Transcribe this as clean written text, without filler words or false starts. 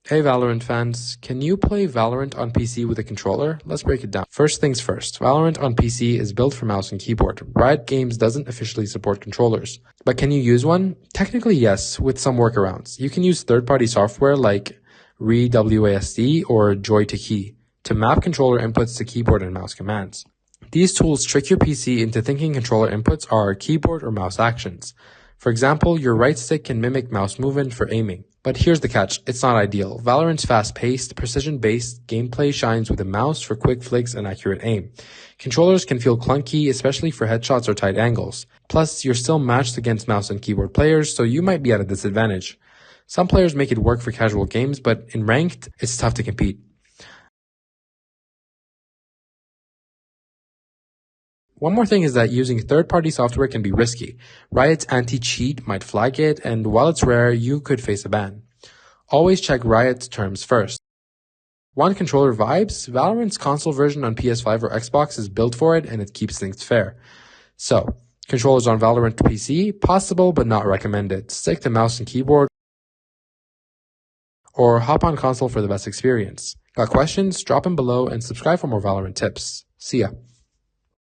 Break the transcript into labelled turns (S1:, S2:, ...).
S1: Hey Valorant fans, can you play Valorant on PC with a controller? Let's break it down. First things first, Valorant on PC is built for mouse and keyboard. Riot Games doesn't officially support controllers. But can you use one? Technically yes, with some workarounds. You can use third-party software like WASD or Joy2Key to map controller inputs to keyboard and mouse commands. These tools trick your PC into thinking controller inputs are keyboard or mouse actions. For example, your right stick can mimic mouse movement for aiming. But here's the catch, it's not ideal. Valorant's fast-paced, precision-based gameplay shines with a mouse for quick flicks and accurate aim. Controllers can feel clunky, especially for headshots or tight angles. Plus, you're still matched against mouse and keyboard players, so you might be at a disadvantage. Some players make it work for casual games, but in ranked, it's tough to compete. One more thing is that using third-party software can be risky. Riot's anti-cheat might flag it, and while it's rare, you could face a ban. Always check Riot's terms first. Want controller vibes? Valorant's console version on PS5 or Xbox is built for it, and it keeps things fair. So, controllers on Valorant PC? Possible, but not recommended. Stick to mouse and keyboard, or hop on console for the best experience. Got questions? Drop them below and subscribe for more Valorant tips. See ya.